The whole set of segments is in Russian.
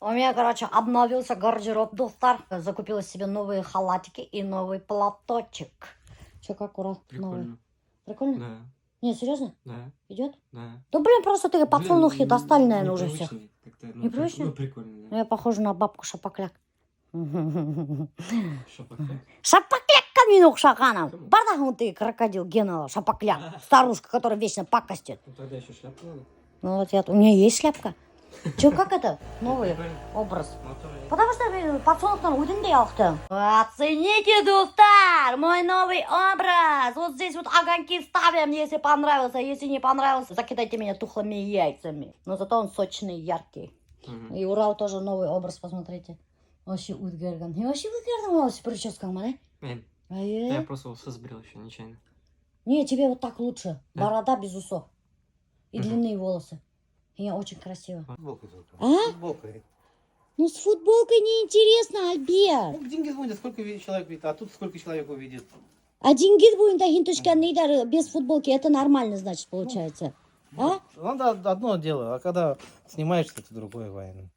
У меня, короче, обновился гардероб, достар. Закупила себе новые халатики и новый платочек. Че, как Урал? Прикольно. Новый. Прикольно? Да, Не, серьезно? да, Идет? да. Да блин, просто ты подсолнухи достали, наверное, уже всех. Непривычный как-то, Непривычный? Ну, прикольно, Ну, да. я похожа на бабку Шапокляк. Шапокляк. Шапоклякка мен ұқсағаным. Бар да ты крокодил Гена Шапокляк. Старушка, которая вечно пакостит. Ну, тогда еще шляпу надо. Ну вот у меня есть шляпка. Че, как это? Новый Прикольно. образ. Ну, тоже есть. Потому что подсолнухтан удинде алқты. Оцените, достар, мой новый образ. Вот здесь вот огоньки ставим, если понравился. Если не понравился, закидайте меня тухлыми яйцами. Но зато он сочный, яркий. Мгм. И Урал тоже новый образ, посмотрите. Вообще удгерган. И вообще удгерган с прической, да? Да, А я просто волосы сбрил еще нечаянно. Не, тебе вот так лучше. Да? Борода без усов. И Мгм. длинные волосы. И я очень красиво. Футболкой только. А? Футболкой. Ну с футболкой неинтересно, Альберт. Ну, деньги звонят, сколько человек видит, а тут сколько человек увидит. А деньги будет хинтушка нейдар без футболки. Это нормально, значит, получается. А? Надо одно дело, а когда снимаешься, это другое военно.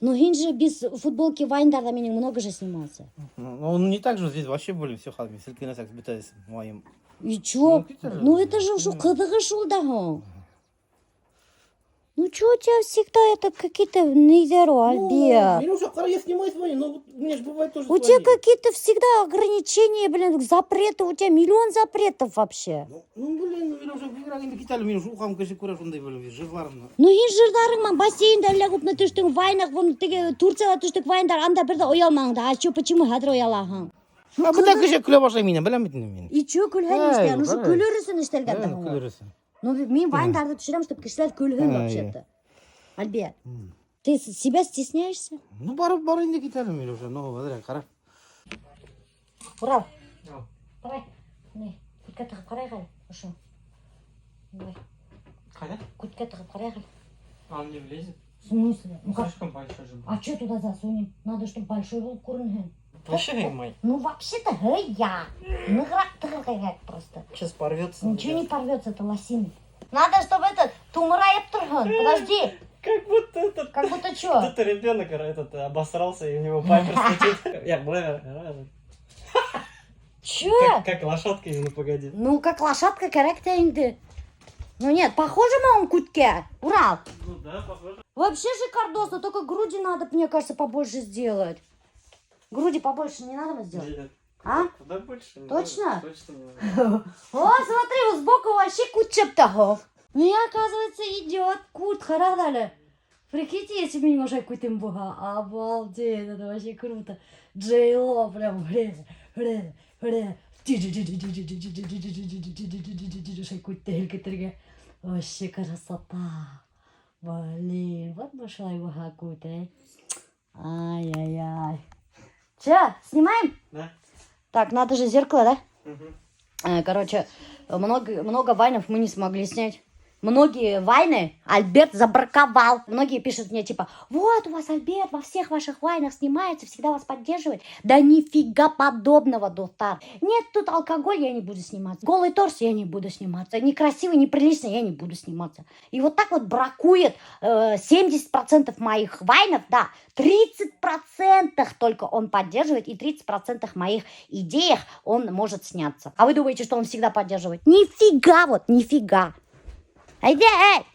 Ну, хин же без футболки Вайндарда меня много же снимался. Ну, он не так же, здесь вообще были все халми, селки на битаясь моим. И чё? Ну, Ну, это же уже кыдыгы шел, да. Ну, чё у тебя всегда это какие-то нейдеру, Альберт? Я снимаю свои, но у меня же бывает тоже У тебя какие-то всегда ограничения, блин, запреты. У тебя миллион запретов вообще. Ну, блин, мен уже виграгенде кетелі, мен уже ухам кеше көріп сондай böyle жырларымны. Ну, хин жырдарыңман бассейнде ілігіп түштің, вайнақ, бұны теге Турцияға түштік вайндар, анда бірді оялмаңды. А чё, почему хадыр оялағың? А бұда кеше күле башлай мен, білемейтін мен. И чё күлген іштер? Ну, что күлірісін іштелген да. Күлерісі. Ну, мен вайндарды түсірем, чтобы кішілер күлген вообще-то. Альберт, ты себя стесняешься? Ну, барайын да кетелі мен уже, ну, бәдірек, қарап. Урал, Ау. давай. Не, кутка тығып қарай қал. Ошо. Давай. Қайда? Кутка тығып қарай қал. А он не влезет? В смысле? Ну, как? Слишком большой же был. А что туда засунем? Надо, чтобы большой был курнген. Вообще мой. Ну, вообще-то, я. Награк просто. Сейчас порвется. Ничего не порвется, это лосины. Надо, чтобы этот тумраеп турган. Подожди. Как будто этот... Как будто что? Кто-то ребенок этот обосрался, и у него памперс летит. Я Че? Как лошадка из «Ну погоди». Ну, как лошадка корректно. Ну нет, похоже на он кутке. Урал. Ну да, похоже. Вообще шикардосно, только груди надо, мне кажется, побольше сделать. Груди побольше не надо сделать? Нет. А? Куда больше? Не Точно? надо. Точно не надо. О, смотри, вот сбоку вообще кут чептахов. Ну, оказывается, идет кут, харадали. Прикиньте, если бы немножко кутым буга. Обалдеть, это вообще круто. Джейло прям, хре. Вообще красота. Блин, вот пошла его хакута. Ай-яй-яй. Че, снимаем? Да? Так, надо же зеркало, да? Мгм. Короче, много вайнов мы не смогли снять. Многие вайны Альберт забраковал. Многие пишут мне типа, вот у вас Альберт во всех ваших вайнах снимается, всегда вас поддерживает. Да нифига подобного, достар. Нет, тут алкоголь, я не буду сниматься. Голый торс я не буду сниматься. Некрасивый, неприлично я не буду сниматься. И вот так вот бракует 70% моих вайнов, да. 30% только он поддерживает, и 30% моих идеях он может сняться. А вы думаете, что он всегда поддерживает? Нифига вот, нифига. Айде, эй!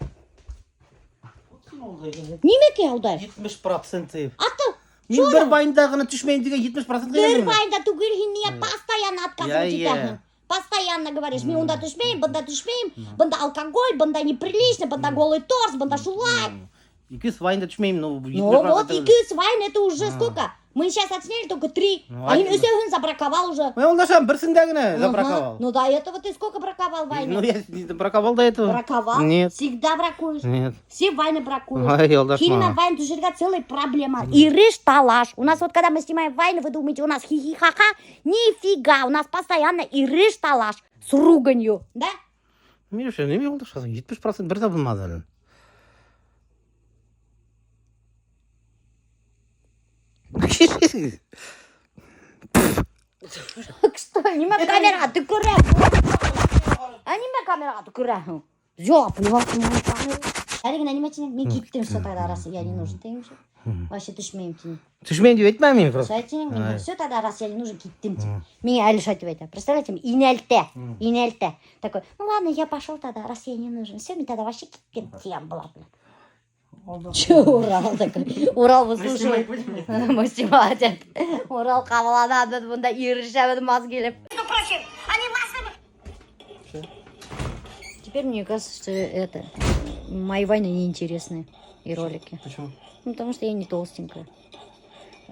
Немеке аудар? 70%. Аты, Мен бір байындағына түшмейін деген 70% бір деген. вайнда түгел мне постоянно отказывать Я. етахын. Постоянно говоришь, мен онда түшмеймін, бұнда алкоголь, бұнда неприлично, бұнда голый торс, бұнда шулай. Екі байында түшмеймін, но Ну вот, и кыс вайн, это уже сколько? Мы сейчас отсняли только 3, а им Үсеуін забраковал уже. Мен олдашам бірсіндегіне Ага. забраковал. Ну до этого ты сколько браковал Ну, вайны? я браковал до этого. Браковал? Нет. Всегда бракуешь. Нет. Все вайны бракуют. Ай, елдаш Химина мама. вайн, тушерга целая проблема. И рыж талаш. У нас вот когда мы снимаем вайны, вы думаете, у нас хихихаха? Нифига, у нас постоянно и рыж талаш с руганью. Да? Миша, неме олдаш 70% бір табылмады әлі. Что? Неме камера, ты куря. А неме камера, ты куря. Жопа, не важно, Әреген анимативный, мен киттім все тогда, раз я не нужен, деймін ше. Вообще түшмеймін теймін. Түшмен деп айтпа мен просто. Шайтин, все тогда, раз я не нужен, киттім теймін. Мен әлі шайтып айтам. Представляете, инельте. Такой, ну ладно, я пошел тогда, раз я не нужен. Все, мен тогда вообще киттім тем была, блин. Че Урал такой? Урал выслушивает. Мы снимать. Урал қабыланады, бұнда ирішәбіді маз келіп. Теперь мне кажется, что это мои войны неинтересные и ролики. Почему? Ну, потому что я не толстенькая.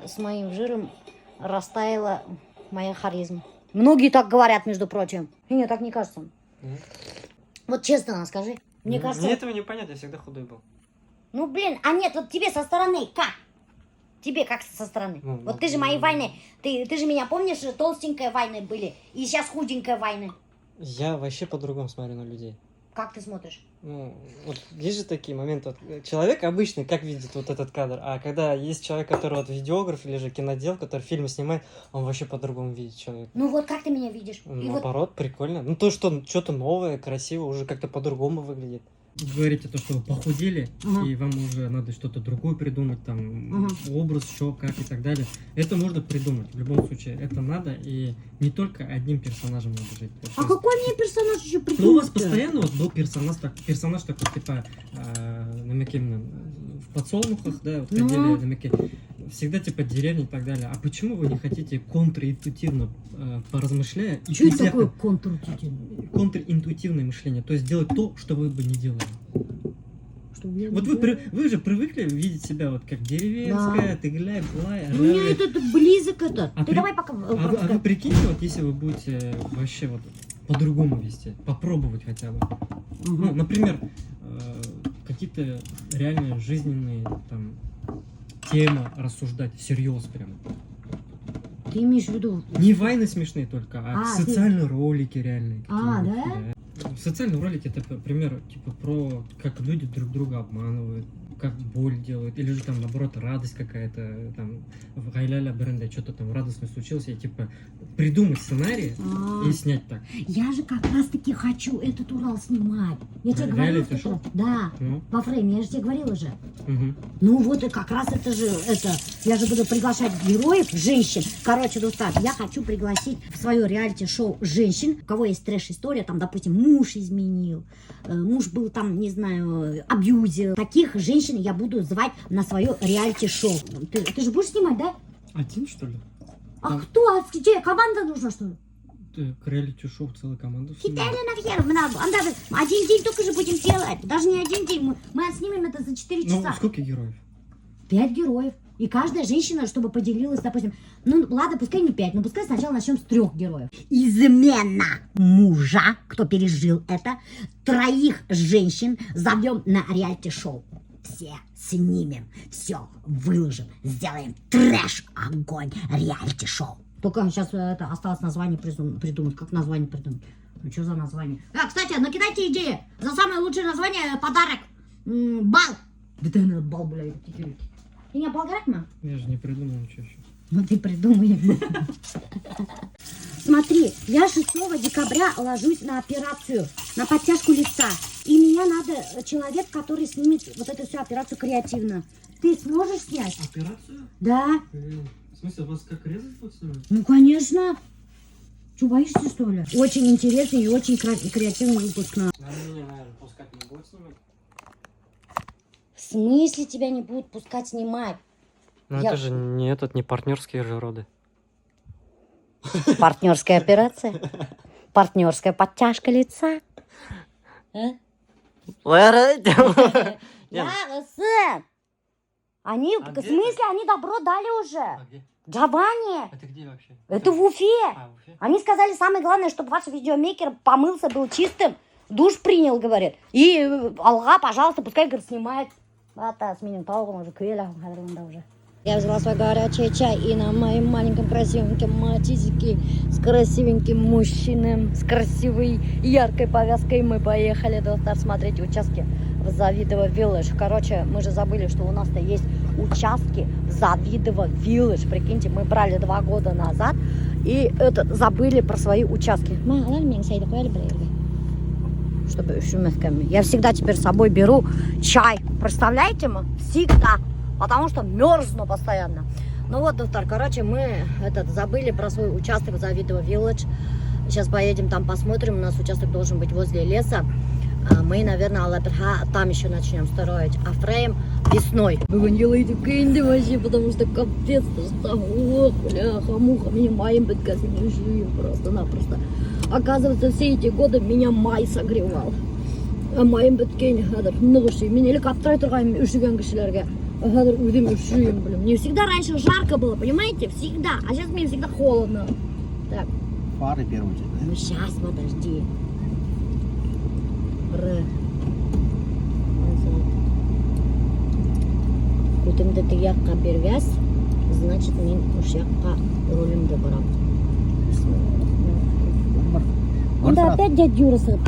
С моим жиром растаяла моя харизма. Многие так говорят, между прочим. И мне так не кажется. Нет. Вот честно скажи. Мне кажется... Мне этого не понятно, я всегда худой был. Ну, блин, а нет, вот тебе со стороны как? Тебе как со стороны? Ну, вот ты же мои войны, ты же меня помнишь, толстенькая войны были, и сейчас худенькая войны. Я вообще по-другому смотрю на людей. Как ты смотришь? Ну, вот есть же такие моменты. Вот, человек обычный, как видит вот этот кадр, а когда есть человек, который вот видеограф или же кинодел, который фильмы снимает, он вообще по-другому видит человека. Ну вот как ты меня видишь? И вот Наоборот, прикольно. Ну то, что что-то новое, красиво, уже как-то по-другому выглядит. Говорите то, что вы похудели, Ага. и вам уже надо что-то другое придумать, там, образ, что, как и так далее. Это можно придумать, в любом случае, это надо, и не только одним персонажем надо жить. То А есть, какой мне персонаж еще придумать? ну, у вас постоянно вот был персонаж такой, типа, в подсолнухах, да, вот Ну. ходили, намеки, всегда, типа, деревня и так далее. А почему вы не хотите контринтуитивно поразмышляя? и Что это изя- такое контрутительное? Контринтуитивное мышление, то есть делать то, что вы бы не делали. Что я Вот не вы, делаю? вы же привыкли видеть себя вот как деревенская, тыгляй, блай, Ну, мне рыжая. это близок это. А Ты давай пока... А вы прикиньте, вот если вы будете вообще вот по-другому вести, попробовать хотя бы. Ну, например, какие-то реально жизненные там темы рассуждать всерьез прям. Ты имеешь в виду... Не войны смешные только, а А, социальные ролики реальные. А, какие-нибудь, да? Социальные ролики это, например, типа про как люди друг друга обманывают, как боль делают, или же там наоборот радость какая-то, там в Гайляля бренда что-то там радостное случилось, и типа придумать сценарий А, и снять так. Я же как раз таки хочу этот Урал снимать. Я тебе говорила, Реалити что... шоу? Да, Ну, во фрейме, я же тебе говорила же. мгм. Ну вот и как раз это же, я же буду приглашать героев, женщин. Короче, вот так, я хочу пригласить в свое реалити-шоу женщин, у кого есть трэш-история, там, допустим, муж изменил, муж был там, не знаю, абьюзер. Таких женщин я буду звать на свое реалити-шоу. Ты же будешь снимать, да? Один, что ли? А Да. кто? А где? Команда нужна, что ли? К реалити-шоу целая команда. Китайля нахер, один день только же будем делать. Даже не один день, мы отснимем это за 4 Ну, часа. сколько героев? 5 героев. И каждая женщина, чтобы поделилась, допустим, ну ладно, пускай не 5, но пускай сначала начнем с 3 героев. Измена мужа, кто пережил это, 3 женщин зовем на реалити-шоу. Все снимем, все выложим, сделаем трэш, огонь, реалити-шоу. Только сейчас это осталось название придумать. Как название придумать? Ну что за название? Кстати, накидайте идеи. За самое лучшее название подарок. Бал. Да ты на бал, блядь, Ты не оболгать, мам? Я же не придумал ничего еще. Ну ты придумай. Смотри, я 6 декабря ложусь на операцию, на подтяжку лица. И мне надо человек, который снимет вот эту всю операцию креативно. Ты сможешь снять? Операцию? Да. В смысле, вас как резать будут снимать? Ну, конечно. Че, боишься, что ли? Очень интересный и очень креативный выпуск. А меня, наверное, пускать не будет снимать? В смысле тебя не будут пускать снимать? Ну Я- это же не партнерские же роды. Партнерская операция? Партнерская подтяжка лица? Да, сын! Они, А в где смысле, они добро дали уже. А где? Джованни, Это где вообще? это в Уфе. А, в Уфе? Они сказали, самое главное, чтобы ваш видеомейкер помылся, был чистым, душ принял, говорит. И Алга, пожалуйста, пускай, говорит, снимает. Я взяла свой горячий чай и на моем маленьком красивеньком мотицике с красивеньким мужчиной, с красивой яркой повязкой мы поехали, доктор, смотреть участки в Завидово Вилледж. Короче, мы же забыли, что у нас-то есть участки в Завидово Вилледж. Прикиньте, мы брали 2 года назад и забыли про свои участки. чтобы üşümezken. Я всегда теперь с собой беру чай. Представляете, мы? Всегда. Потому что мерзну постоянно. Ну вот, доктор, короче, мы забыли про свой участок Завидово Village. Сейчас поедем там посмотрим. У нас участок должен быть возле леса. Мы, наверное, там еще начнем строить. А фрейм весной. Вы делаете кэнди вообще, потому что капец, ох, бляха-муха, меня маем быткасим просто-напросто. Оказывается, все эти годы меня май согревал. Маем быткени, ноши, меня helikopter тұрған üşüген кішілерге. Удем üşüем, блин. Мне всегда раньше жарко было, понимаете? Всегда. А сейчас мне всегда холодно. Так. Фары первую очередь, да? Ну сейчас, подожди. Көтімді тияққа бервяз, значит, мен ушаққа рулімді барам. Онда опять дядь Юра сыграл.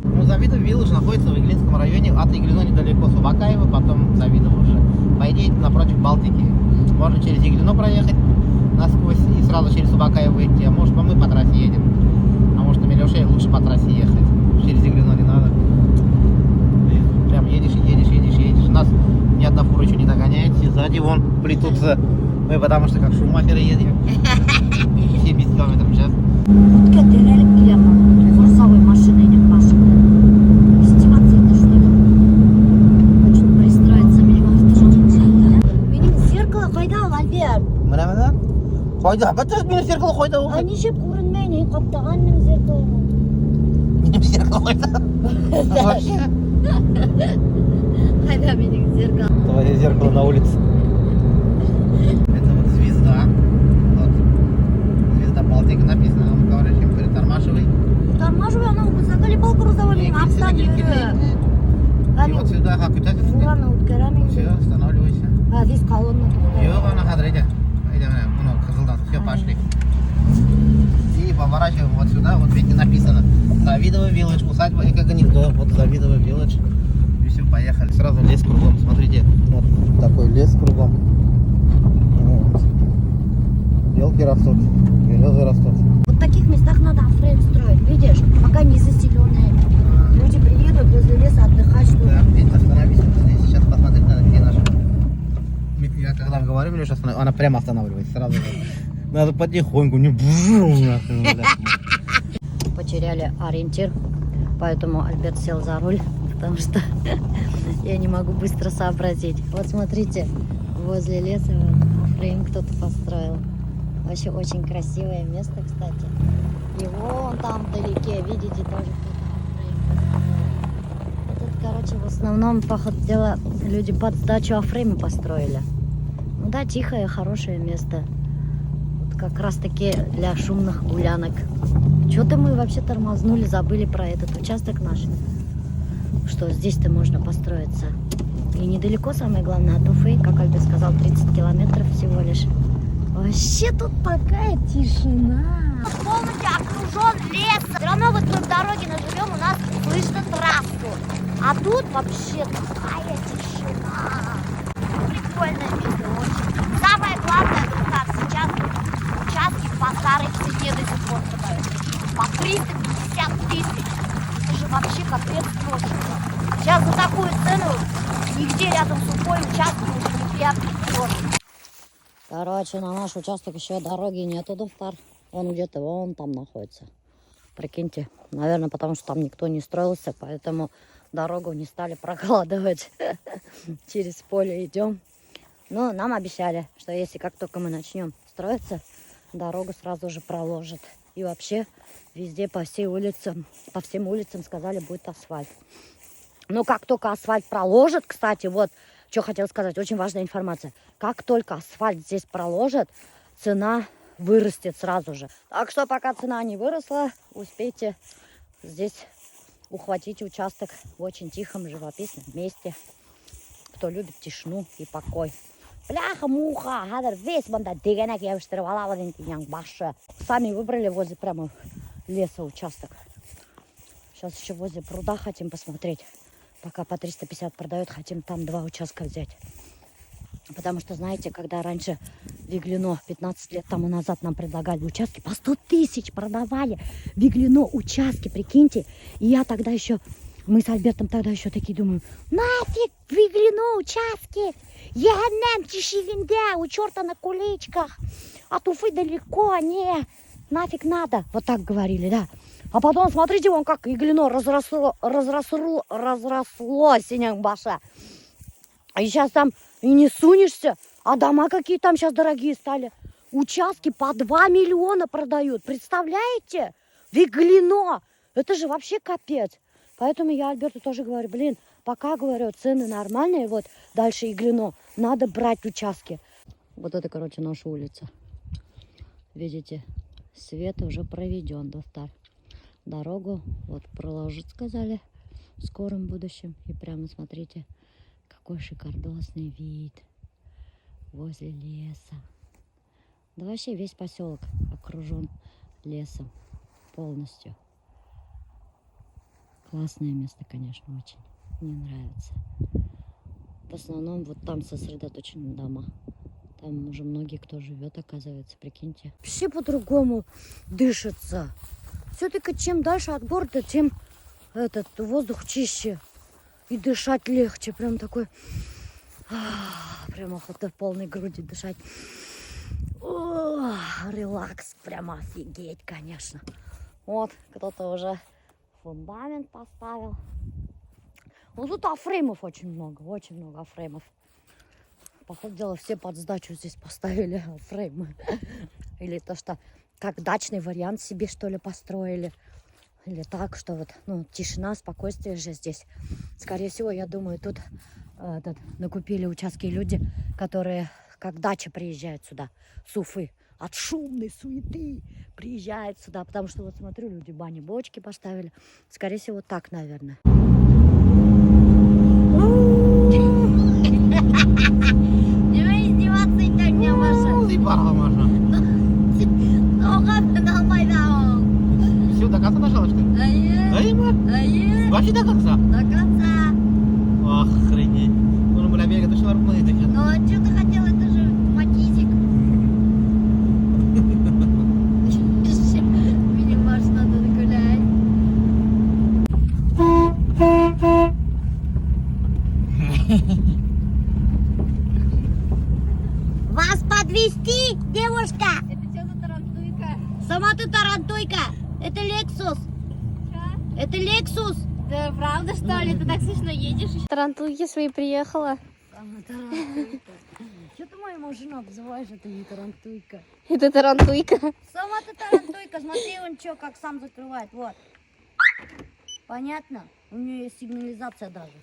Ну, Завидово Village находится в Иглинском районе. От Иглино недалеко, Субакаево, потом Завидово уже. По идее, напротив Балтики. Можно через Иглино проехать насквозь и сразу через Субакаево идти. А может, мы по трассе едем. А может, на Милёше лучше по трассе ехать. Через Иглино не надо. Прям едешь. Нас ни одна фура еще не догоняет. Все сзади вон плетутся. Мы потому что как шумахеры едем. 70 км в час. Катерелик келемін. Форсовой машиной нет Паша. Издеваться это что ли? Хочет пристроиться менің автожолым. Менің зеркало қайда ол, Альберт? Мына қойды. Бәтір менің зеркало қойды. А нешеп көрінмей, не қаптаған менің зеркало? Менің зеркало қойды. Вообще. Қайда менің зеркало? Твое зеркало на улице. Это вот звезда. Вот. Звезда Балтика написано. Мы говорим, притормаживай. Тормаживай, анау заколебал грузовой, отстань, И вот сюда как у тебя Ладно, өткеремін. Все, останавливайся. А, здесь колонна. Yok, она хадрите. Ну, Кызылдан. Все, пошли. И поворачиваем вот сюда. Вот видите, написано Завидово Village, усадьба Эко-гнездо. Вот Завидово Village. И все, поехали. Сразу лес кругом. Смотрите, вот такой лес кругом. Вот. Елки растут, березы растут. Вот в таких местах надо фрейм строить, видишь? Пока не заселенные. Люди приедут возле леса отдыхать, что ли. Да, Петь, остановись вот здесь. Сейчас посмотреть надо, где наша. Я когда говорю, Леша, она прямо останавливается сразу. Надо потихоньку, не Потеряли ориентир, поэтому Альберт сел за руль, потому что я не могу быстро сообразить. Вот смотрите, возле леса фрейм кто-то построил. Вообще очень красивое место, кстати. И вон там вдалеке, видите, тоже кто-то фрейм. Тут, короче, в основном, по ходу дела, люди под сдачу офрейма построили. Ну да, тихое, хорошее место. Вот как раз таки для шумных гулянок. Что-то мы вообще тормознули, забыли про этот участок наш. Что здесь-то можно построиться. И недалеко, самое главное, от Уфы, как Альберт сказал, 30 километров всего лишь. Вообще тут такая тишина. Полностью окружен лесом. Все равно вот мы в дороге живем, у нас слышно трассу. А тут вообще такая тишина. Прикольное место очень. Самое главное, друзья, сейчас участки по старой цене до сих пор продают. По 350 тысяч. Это же вообще капец просто. Сейчас за такую цену нигде рядом с Уфой участки уже не приобретешь. Короче, на наш участок еще дороги нету, доктор. Он где-то вон там находится. Прикиньте. Наверное, потому что там никто не строился, поэтому дорогу не стали прокладывать. Через поле идем. Но нам обещали, что если как только мы начнем строиться, дорогу сразу же проложат. И вообще везде по всем улицам сказали, будет асфальт. Но как только асфальт проложат, кстати, вот что хотел сказать, очень важная информация. Как только асфальт здесь проложат, цена вырастет сразу же. Так что пока цена не выросла, успейте здесь ухватить участок в очень тихом, живописном месте. Кто любит тишину и покой. Бляха-муха, весь дегенек я сами выбрали возле прямо леса участок. Сейчас еще возле пруда хотим посмотреть. Пока по 350 продают, хотим там 2 участка взять. Потому что, знаете, когда раньше Виглино 15 лет тому назад нам предлагали участки, по 100 тысяч продавали Виглино участки, прикиньте. И я тогда еще, мы с Альбертом тогда еще такие думаем, нафиг Виглино участки, ягнем Чишивинде, у черта на куличках, от Уфы далеко, не, нафиг надо. Вот так говорили, да. А потом, смотрите, вон как Виглино разрослось, Синянбаша. И сейчас там и не сунешься, а дома какие там сейчас дорогие стали. Участки по 2 миллиона продают, представляете? Виглино, это же вообще капец. Поэтому я Альберту тоже говорю, блин, пока, говорю, цены нормальные, вот дальше Иглино, надо брать участки. Вот это, короче, наша улица. Видите, свет уже проведен, достар. Дорогу вот проложить, сказали, в скором будущем. И прямо смотрите, какой шикардосный вид возле леса. Да вообще весь поселок окружен лесом полностью. Классное место, конечно, очень. Мне нравится. В основном вот там сосредоточены дома. Там уже многие кто живет, оказывается, прикиньте. Вообще по-другому дышится. Все-таки чем дальше от города, тем этот воздух чище. И дышать легче. Прям такой... Прям охота в полной груди дышать. Релакс. Прям офигеть, конечно. Вот, кто-то уже фундамент поставил. Ну, тут афреймов очень много афреймов. Походу дела, все под сдачу здесь поставили афреймы. Или то, что как дачный вариант себе, что ли, построили. Или так, что вот, ну, тишина, спокойствие же здесь. Скорее всего, я думаю, тут накупили участки люди, которые как дача приезжают сюда, с Уфы. От шумной суеты приезжают сюда. Потому что, вот смотрю, люди бани-бочки поставили. Скорее всего, так, наверное. Не издеваться и так не Маша. Ты барла, Маша. Все, до конца нажала, что ли? Вообще до конца? До конца. Охренеть. Ну, мы на берега точно нормально идти. Ну, а что ты хотел? Это же матизик. Видимо, Маш, надо гулять. Вас подвезти, девушка? Это что за тарантуйка? Сама ты тарантуйка. Это Lexus. Это Lexus. Да правда, что ли? Ты так смешно едешь? Тарантуйки свои приехала. Сама тарантуйка. Что ты мою машину обзываешь? Это не тарантуйка. Это тарантуйка. Сама ты тарантуйка. Смотри, он что, как сам закрывает. Вот. Понятно? У нее есть сигнализация даже.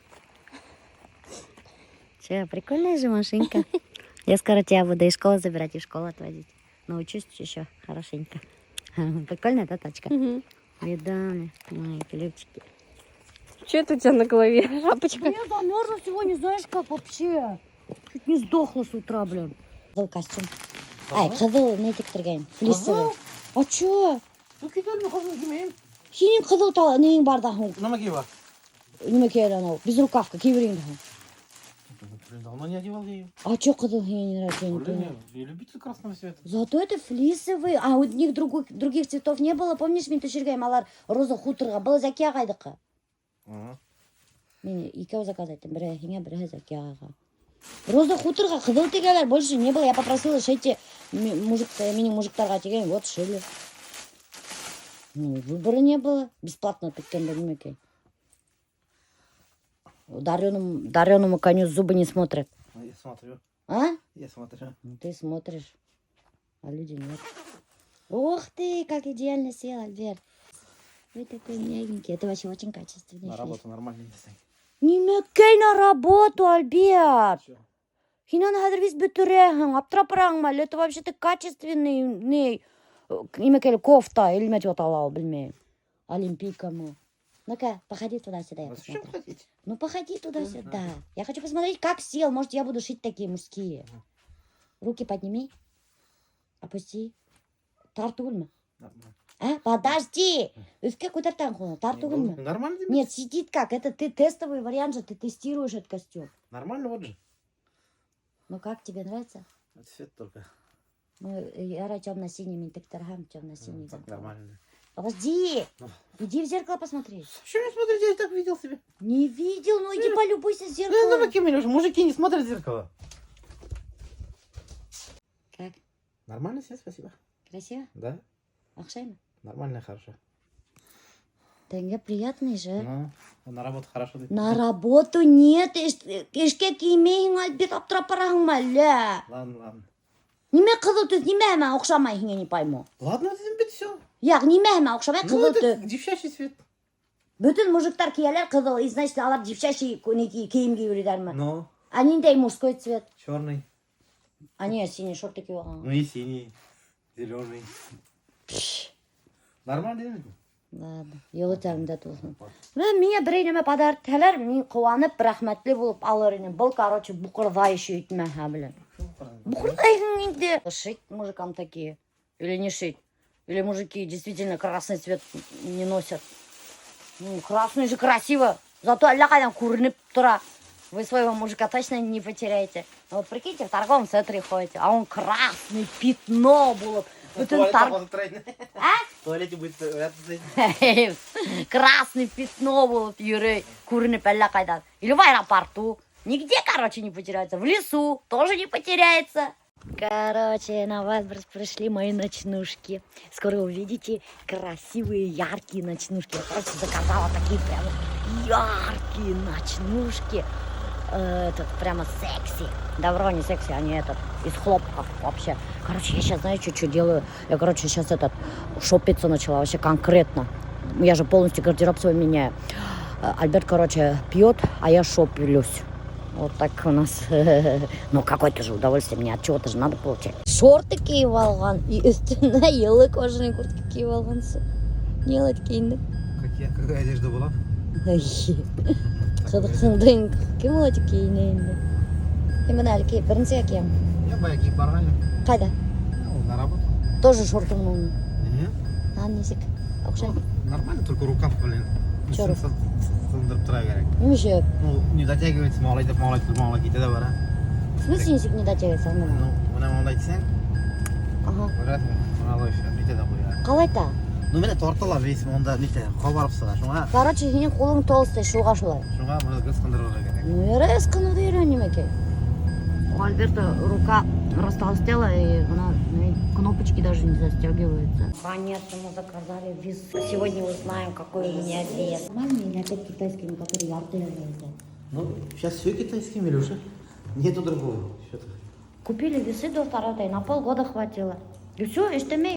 Че, прикольная же машинка. Я скоро тебя буду из школы забирать, и в школу отвозить. Научусь еще хорошенько. Прикольная эта тачка. Видали, мои клепчики. Что это у тебя на голове? Шапочка. Я замерзла сегодня, знаешь, как вообще. Чуть не сдохла с утра, блин. Был костюм. Ай, қызыл не тіктірген. Флисовый. А чё? Ну, кидали, хожу, гимеем. Сенің қызыл нең бар да? На Магива. Неме керек анау? Безрукавка, кейбіріңді. Блин, давно не одевал я ее. А чё қызыл мне не нравится, я не понимаю. Я любитель красного цвета. Зато это флисовый. А у них других цветов не было. Помнишь, мен түшіргем алар роза хуторға. Бұл Зәки ағайдікі. Мен екеу заказ айттым. Бірі Ахиңе, бірі Зәки ағайға. Роза хуторға қызыл тегелер больше не было. Я попросила шейте менің мужиктарға теген. Вот шили. Ну, выбора не было. Бесплатно тіккен білмекен. Дареному коню зубы не смотрят. Я смотрю. А? Я смотрю. Ну, ты смотришь, а люди нет. Ух ты, как идеально сел, Альберт. Вы такой мягенький. Это вообще очень качественный На флис. работу нормально не стоит. Не мягкий на работу, Альберт. Чё? Хинан хадрвиз бютюрехан, аптропрангмал. Это вообще-то качественный имекели кофта или метеоталал, бельмей. Олимпийка мы. Ну-ка, походи туда-сюда, я А зачем посмотрю. ходить? Ну, походи туда-сюда. Я хочу посмотреть, как сел. Может, я буду шить такие мужские. Руки подними. Опусти. Тартульма. Нормально. А, подожди. Üfke кудартан хуна. Тартульма. Нормально, Димит? Нет, сидит как. Это ты тестовый вариант же. Ты тестируешь этот костюм. Нормально, вот же. Ну как, тебе нравится? Цвет только. Ну, я темно-синими текторгам, темно-синий. Так нормально. Подожди! Ну. Иди в зеркало посмотри. Что не смотрите, я и так видел себе. Не видел, ну иди полюбуйся в Ну, зеркало. какие Илюша, мужики не смотрят в зеркало. Как? Нормально все, спасибо. Красиво? Да? Акшайма? Нормально, хорошо. Тенге приятный же. Ну, на работу хорошо. На работу нет. Ишке киймейін Альберт аптырапарағың мәлі. Ладно. Неме қызыл түс, немеме оқшамайын, не пойму. Ладно, это все. Яқ, немеме оқшамай Ну, қызыл это түс. девчачий цвет. Bütün мужиктар киялер қызыл, и значит, алар девчачий киім киюлер ме. Ну, Аниндей мужской цвет. черный. Они синий шорты киіп алған. Ну и синий, зеленый. Нормально, değil mi? Ладно, елы тәңді тусын. Мен мия бір енеме подарок тәлер, мен қуанып, рахмәтлі болып алыр енем. Бұл, короче, бұқырдай еще үйтме, блин. Бұқырдай енді. Шить мужикам такие. Или не шить. Или мужики действительно красный цвет не носят. Ну, красный же красиво. Зато аллахайдан көрініп тұра. Вы своего мужика точно не потеряете. Вот прикиньте, в торговом центре ходите, а он красный, пятно было. Bütün В туалете будет стоять. красный пятно болып юрей, көрініп аллахайдан. Или в аэропорту. Нигде, короче, не потеряется. В лесу тоже не потеряется. Короче, на Вайлдберрис пришли мои ночнушки. Скоро увидите красивые, яркие ночнушки. Я, короче, заказала такие прямо яркие ночнушки. Этот прямо секси. Да вроде не секси, они из хлопков вообще. Короче, я сейчас, знаете, что делаю? Я, короче, сейчас шопиться начала вообще конкретно. Я же полностью гардероб свой меняю. Альберт, короче, пьет, а я шоплюсь. Вот так у нас. Ну, какое-то же удовольствие, мне от чего-то же надо получать. Шорты киіп алған, и үстіне елі кожаный куртка киіп алғансың. Не алады кейінді? Какая одежда была? Қыдықсыңдың, кім алады кейіне енді? Мен әлі кейіп, бірінші кием. Я байки барғанмын. Қайда? На работу. Тоже шортың мұның. Нет. Несік? Оқшай? Нормально, только рукав, блин. Чё рукав? Сындырып тұра керек. Немеше? Ну, не дотягивается, мало кетеді бар, а? В смысле несік не дотягивается? Ну, мына ондай десең, Ага. көресің, мыналай бүйтеді қояды. Қалайта? Ну, міне тортылар, весім, онда нете, қобарып сыға, шуңа, Короче, сенің қолың толстой, шуға шулай. мұны ысқындырырға керек. Ну, я ысқынуды үйренемеке. У Альберта рука растолстела, и она, кнопочки даже не застегиваются. Нет, мы заказали вес. Сегодня узнаем, какой у меня вес. Нормальный или опять китайскими, которые яркие являются? Ну, сейчас все китайские, Милюша. Нету другого. Что-то. Купили весы до второго, и на полгода хватило. И все, и что имею.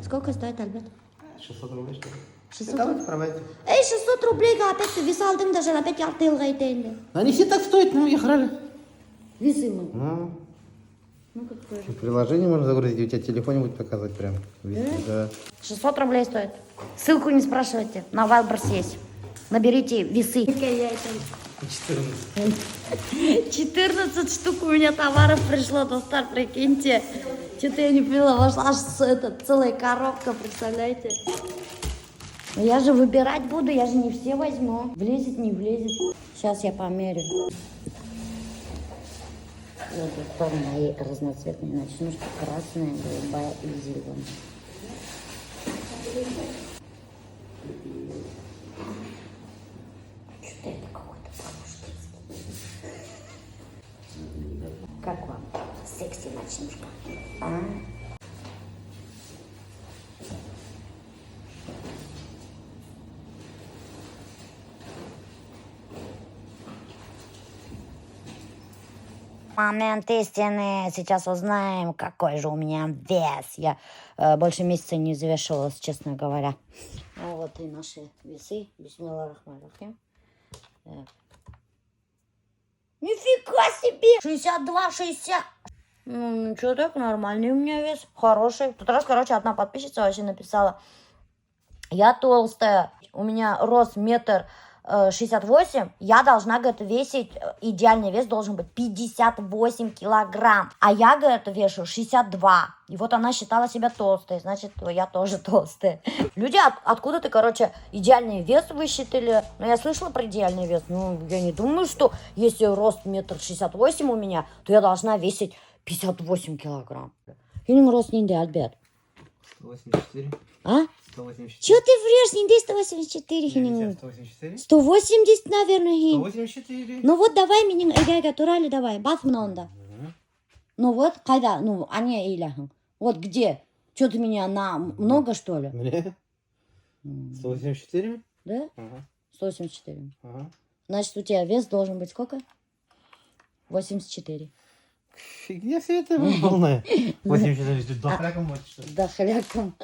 Сколько стоит, Альберт? 600 рублей, что ли? 600 рублей. Проводите. Эй, 600 рублей, опять ты вес алдың даже, опять яртылға етейінді. Они все так стоят, ну, их рали. Весы мы. Ну, Ну, как тоже. приложение можно загрузить, у тебя в телефоне будет показывать прям. Да. 600 рублей стоит. Ссылку не спрашивайте, на Вайлдберрис есть. Наберите весы. 14 штук у меня товаров пришло, достар, прикиньте. Что-то я не поняла, вошла аж целая коробка, представляете? Но я же выбирать буду, я же не все возьму. Влезет, не влезет. Сейчас я померю. Вот это мои разноцветные ночнушки. Красная, голубая и зеленая. Что-то это какой-то по-мужски. Как вам? Секси ночнушка. А? Момент истины. Сейчас узнаем, какой же у меня вес. Я больше месяца не взвешивалась, честно говоря. Ну вот и наши весы. Бисмиллахир-рахманир-рахим. Нифига себе! 62, 60. Ну, ничего так, нормальный у меня вес. Хороший. В тот раз, короче, одна подписчица вообще написала. Я толстая. У меня рост 1,90 68, я должна, говорит, весить, идеальный вес должен быть 58 килограмм. А я, говорит, вешу 62. И вот она считала себя толстой, значит, я тоже толстая. Люди откуда-то, короче, идеальный вес высчитали. Но я слышала про идеальный вес. Ну, я не думаю, что если рост 1,68 м у меня, то я должна весить 58 килограмм. Senin рост нинде, Альберт? 184. А? 184. Чего ты врешь? Нинде 184. Хинин. 184. 180, наверное, Хин. 184. Ну вот давай менің эгайга турали давай. Бас мынауында. Ну вот, қайда? Ну, ане эйлахың. Вот где? Что ты меня на много, что ли? Мне? 184? Да? Ага. 184. Ага. Значит, у тебя вес должен быть сколько? 84. Фигня все это полная. 84 до хряком вот что. Да, халяком.